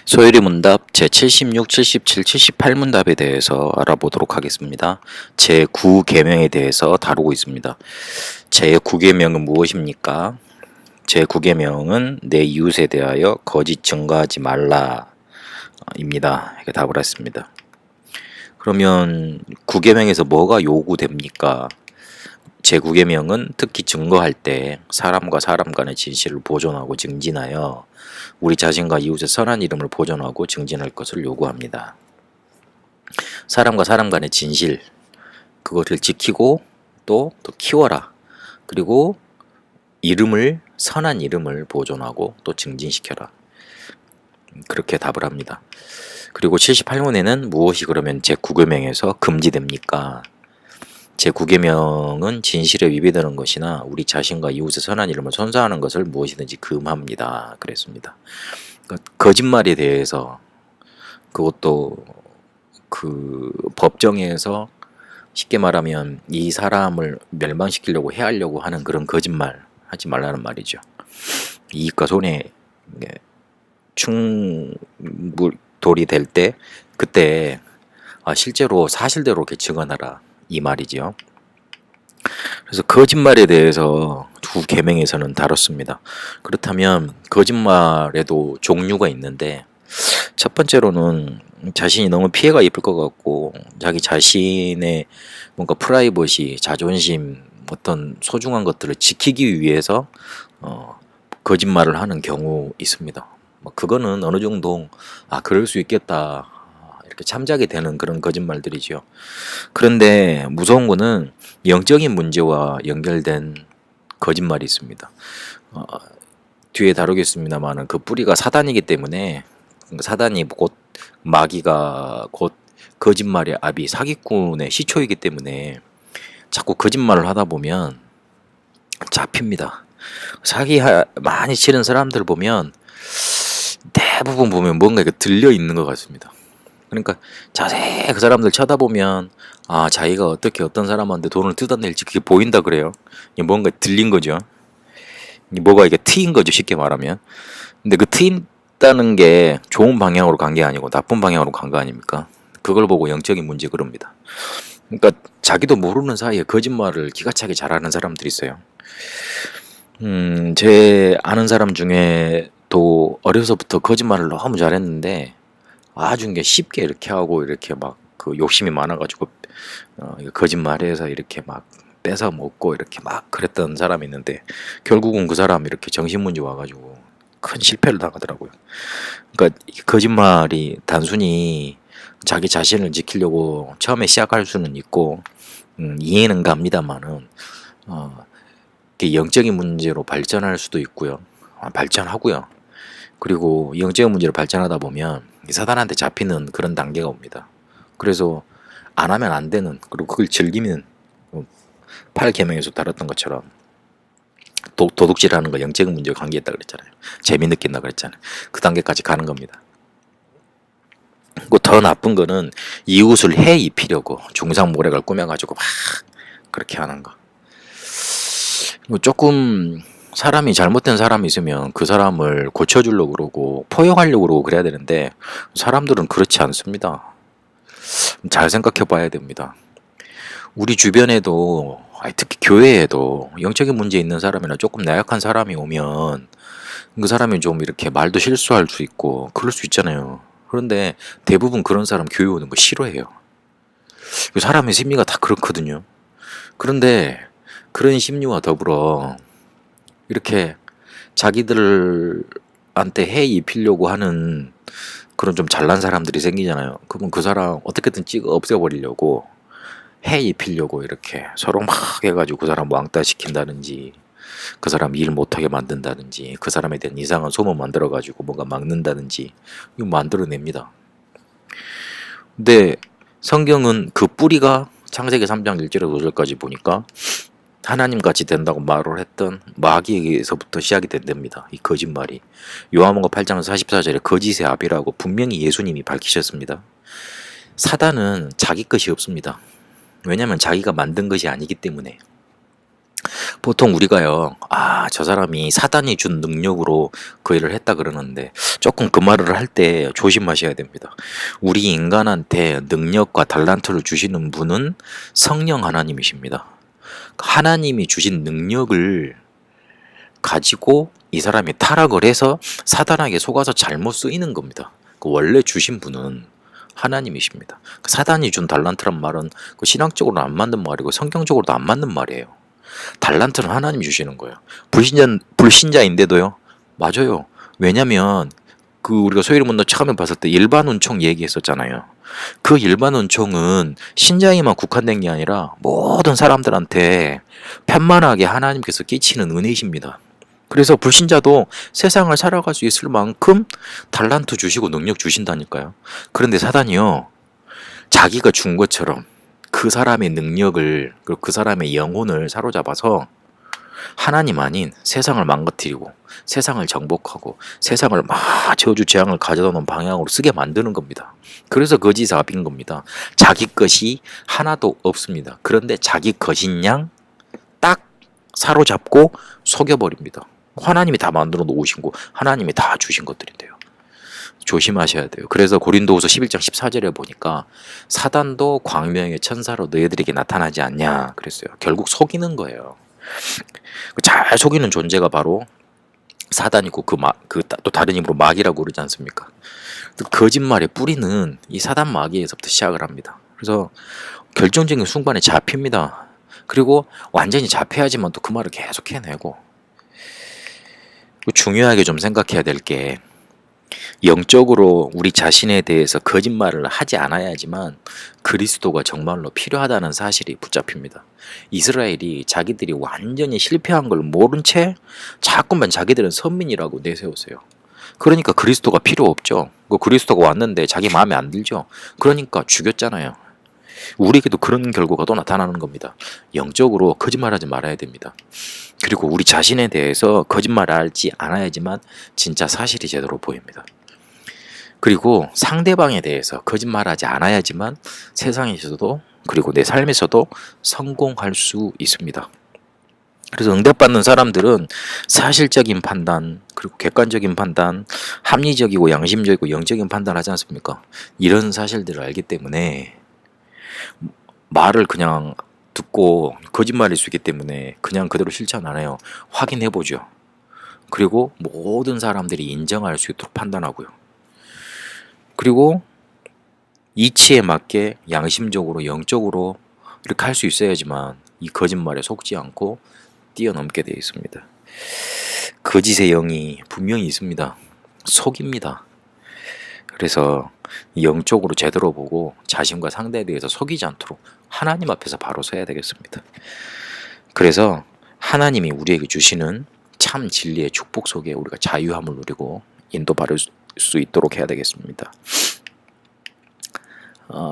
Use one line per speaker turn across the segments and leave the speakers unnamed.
소율이 문답 제76, 77, 78문답에 대해서 알아보도록 하겠습니다. 제9계명에 대해서 다루고 있습니다. 제9계명은 무엇입니까? 제9계명은 내 이웃에 대하여 거짓 증거하지 말라 입니다. 이렇게 답을 했습니다. 그러면 9계명에서 뭐가 요구됩니까? 제9계명은 특히 증거할 때 사람과 사람 간의 진실을 보존하고 증진하여 우리 자신과 이웃의 선한 이름을 보존하고 증진할 것을 요구합니다. 사람과 사람 간의 진실, 그것을 지키고 또 키워라. 그리고 선한 이름을 보존하고 또 증진시켜라. 그렇게 답을 합니다. 그리고 78문에는 무엇이 그러면 제9계명에서 금지됩니까? 제9계명은 진실에 위배되는 것이나 우리 자신과 이웃의 선한 이름을 손상하는 것을 무엇이든지 금합니다. 그랬습니다. 그러니까 거짓말에 대해서 그것도 그 법정에서 쉽게 말하면 이 사람을 멸망시키려고 해하려고 하는 그런 거짓말 하지 말라는 말이죠. 이익과 손해 충돌이 될 때 그때 실제로 사실대로 이렇게 증언하라. 이 말이죠. 그래서 거짓말에 대해서 두 계명에서는 다뤘습니다. 그렇다면 거짓말에도 종류가 있는데 첫 번째로는 자신이 너무 피해가 입을 것 같고 자기 자신의 뭔가 프라이버시, 자존심, 어떤 소중한 것들을 지키기 위해서 거짓말을 하는 경우 있습니다. 그거는 어느 정도 그럴 수 있겠다. 이렇게 참작이 되는 그런 거짓말들이죠. 그런데 무서운 거는 영적인 문제와 연결된 거짓말이 있습니다. 뒤에 다루겠습니다만 그 뿌리가 사단이기 때문에 사단이 곧 마귀가 곧 거짓말의 아비 사기꾼의 시초이기 때문에 자꾸 거짓말을 하다 보면 잡힙니다. 사기 많이 치는 사람들 보면 대부분 보면 뭔가 들려 있는 것 같습니다. 그러니까 자세히 그 사람들 쳐다보면 자기가 어떻게 어떤 사람한테 돈을 뜯어낼지 그게 보인다 그래요. 뭔가 들린 거죠. 뭐가 이게 트인 거죠, 쉽게 말하면. 근데 그 트인다는 게 좋은 방향으로 간 게 아니고 나쁜 방향으로 간 거 아닙니까? 그걸 보고 영적인 문제 그럽니다. 그러니까 자기도 모르는 사이에 거짓말을 기가 차게 잘하는 사람들이 있어요. 제 아는 사람 중에도 어려서부터 거짓말을 너무 잘했는데 아주 쉽게 이렇게 하고 이렇게 막 그 욕심이 많아가지고 거짓말해서 이렇게 막 뺏어 먹고 이렇게 막 그랬던 사람이 있는데 결국은 그 사람이 이렇게 정신문제 와가지고 큰 실패를 당하더라고요. 그러니까 거짓말이 단순히 자기 자신을 지키려고 처음에 시작할 수는 있고 이해는 갑니다만은 영적인 문제로 발전할 수도 있고요. 발전하고요. 그리고 영적인 문제로 발전하다 보면 사단한테 잡히는 그런 단계가 옵니다. 그래서 안 하면 안 되는, 그리고 그걸 즐기면 8계명에서 다뤘던 것처럼 도둑질하는 거 영적인 문제와 관계있다 그랬잖아요. 재미 느낀다 그랬잖아요. 그 단계까지 가는 겁니다. 그리고 더 나쁜 거는 이웃을 해 입히려고 중상모략을 꾸며가지고 막 그렇게 하는 거. 조금 사람이 잘못된 사람이 있으면 그 사람을 고쳐주려고 그러고 포용하려고 그러고 그래야 되는데 사람들은 그렇지 않습니다. 잘 생각해 봐야 됩니다. 우리 주변에도 특히 교회에도 영적인 문제 있는 사람이나 조금 나약한 사람이 오면 그 사람이 좀 이렇게 말도 실수할 수 있고 그럴 수 있잖아요. 그런데 대부분 그런 사람 교회 오는 거 싫어해요. 사람의 심리가 다 그렇거든요. 그런데 그런 심리와 더불어 이렇게 자기들한테 해 입히려고 하는 그런 좀 잘난 사람들이 생기잖아요. 그러면 그 사람 어떻게든 찍어 없애버리려고 해 입히려고 이렇게 서로 막 해가지고 그 사람 왕따 시킨다든지 그 사람 일 못하게 만든다든지 그 사람에 대한 이상한 소문 만들어가지고 뭔가 막는다든지 이거 만들어냅니다. 근데 성경은 그 뿌리가 창세기 3장 1절에서 5절까지 보니까 하나님같이 된다고 말을 했던 마귀에게서부터 시작이 된답니다. 이 거짓말이. 요한복음 8장 44절에 거짓의 아비라고 분명히 예수님이 밝히셨습니다. 사단은 자기 것이 없습니다. 왜냐하면 자기가 만든 것이 아니기 때문에. 보통 우리가요, 저 사람이 사단이 준 능력으로 그 일을 했다 그러는데 조금 그 말을 할 때 조심하셔야 됩니다. 우리 인간한테 능력과 달란트를 주시는 분은 성령 하나님이십니다. 하나님이 주신 능력을 가지고 이 사람이 타락을 해서 사단에게 속아서 잘못 쓰이는 겁니다. 그 원래 주신 분은 하나님이십니다. 사단이 준 달란트란 말은 그 신학적으로는 안 맞는 말이고 성경적으로도 안 맞는 말이에요. 달란트는 하나님이 주시는 거예요. 불신자인데도요. 맞아요. 왜냐면 그 우리가 소위를 문답 처음에 봤을 때 일반 은총 얘기했었잖아요. 그 일반 은총은 신자에만 국한된 게 아니라 모든 사람들한테 편만하게 하나님께서 끼치는 은혜이십니다. 그래서 불신자도 세상을 살아갈 수 있을 만큼 달란트 주시고 능력 주신다니까요. 그런데 사단이요, 자기가 준 것처럼 그 사람의 능력을, 그리고 그 사람의 영혼을 사로잡아서 하나님 아닌 세상을 망가뜨리고 세상을 정복하고 세상을 막 저주 재앙을 가져다 놓은 방향으로 쓰게 만드는 겁니다. 그래서 거짓 사업인 겁니다. 자기 것이 하나도 없습니다. 그런데 자기 것인 양 딱 사로잡고 속여버립니다. 하나님이 다 만들어 놓으신 거, 하나님이 다 주신 것들인데요. 조심하셔야 돼요. 그래서 고린도후서 11장 14절에 보니까 사단도 광명의 천사로 너희들에게 나타나지 않냐 그랬어요. 결국 속이는 거예요. 잘 속이는 존재가 바로 사단이고 또 다른 이름으로 마귀라고 그러지 않습니까? 거짓말의 뿌리는 이 사단 마귀에서부터 시작을 합니다. 그래서 결정적인 순간에 잡힙니다. 그리고 완전히 잡혀야지만 또 그 말을 계속 해내고, 중요하게 좀 생각해야 될 게, 영적으로 우리 자신에 대해서 거짓말을 하지 않아야지만 그리스도가 정말로 필요하다는 사실이 붙잡힙니다. 이스라엘이 자기들이 완전히 실패한 걸 모른 채 자꾸만 자기들은 선민이라고 내세우세요. 그러니까 그리스도가 필요 없죠. 그리스도가 왔는데 자기 마음에 안 들죠. 그러니까 죽였잖아요. 우리에게도 그런 결과가 또 나타나는 겁니다. 영적으로 거짓말하지 말아야 됩니다. 그리고 우리 자신에 대해서 거짓말하지 않아야지만 진짜 사실이 제대로 보입니다. 그리고 상대방에 대해서 거짓말하지 않아야지만 세상에서도 그리고 내 삶에서도 성공할 수 있습니다. 그래서 응답받는 사람들은 사실적인 판단, 그리고 객관적인 판단, 합리적이고 양심적이고 영적인 판단을 하지 않습니까? 이런 사실들을 알기 때문에 말을 그냥 듣고 거짓말일 수 있기 때문에 그냥 그대로 실천 안 해요. 확인해 보죠. 그리고 모든 사람들이 인정할 수 있도록 판단하고요. 그리고 이치에 맞게 양심적으로 영적으로 이렇게 할 수 있어야지만 이 거짓말에 속지 않고 뛰어넘게 되어 있습니다. 거짓의 영이 분명히 있습니다. 속입니다. 그래서 영적으로 제대로 보고 자신과 상대에 대해서 속이지 않도록 하나님 앞에서 바로 서야 되겠습니다. 그래서 하나님이 우리에게 주시는 참 진리의 축복 속에 우리가 자유함을 누리고 인도받을 수 있도록 해야 되겠습니다.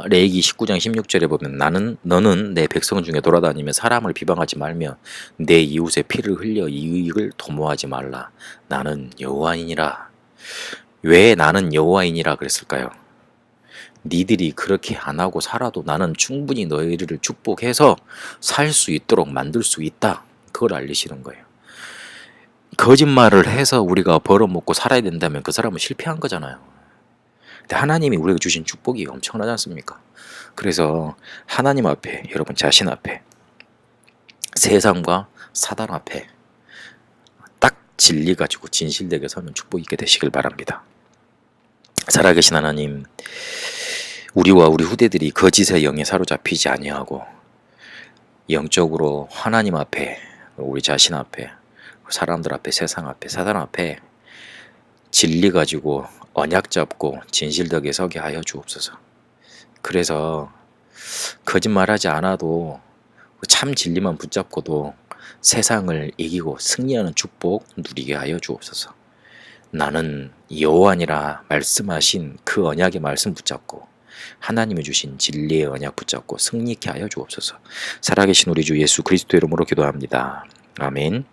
레위기 19장 16절에 보면 너는 내 백성 중에 돌아다니며 사람을 비방하지 말며 내 이웃의 피를 흘려 이익을 도모하지 말라. 나는 여호와이니라. 왜 나는 여호와이니라 그랬을까요? 니들이 그렇게 안 하고 살아도 나는 충분히 너희를 축복해서 살 수 있도록 만들 수 있다. 그걸 알리시는 거예요. 거짓말을 해서 우리가 벌어먹고 살아야 된다면 그 사람은 실패한 거잖아요. 근데 하나님이 우리에게 주신 축복이 엄청나지 않습니까? 그래서 하나님 앞에, 여러분 자신 앞에, 세상과 사단 앞에 딱 진리 가지고 진실되게 서는 축복이 있게 되시길 바랍니다. 살아계신 하나님, 우리와 우리 후대들이 거짓의 영에 사로잡히지 아니하고 영적으로 하나님 앞에, 우리 자신 앞에, 사람들 앞에, 세상 앞에, 사단 앞에 진리 가지고 언약 잡고 진실되게 서게 하여 주옵소서. 그래서 거짓말하지 않아도 참 진리만 붙잡고도 세상을 이기고 승리하는 축복 누리게 하여 주옵소서. 나는 여호와니라 말씀하신 그 언약의 말씀 붙잡고 하나님이 주신 진리의 언약 붙잡고 승리케 하여 주옵소서. 살아계신 우리 주 예수 그리스도 이름으로 기도합니다. 아멘.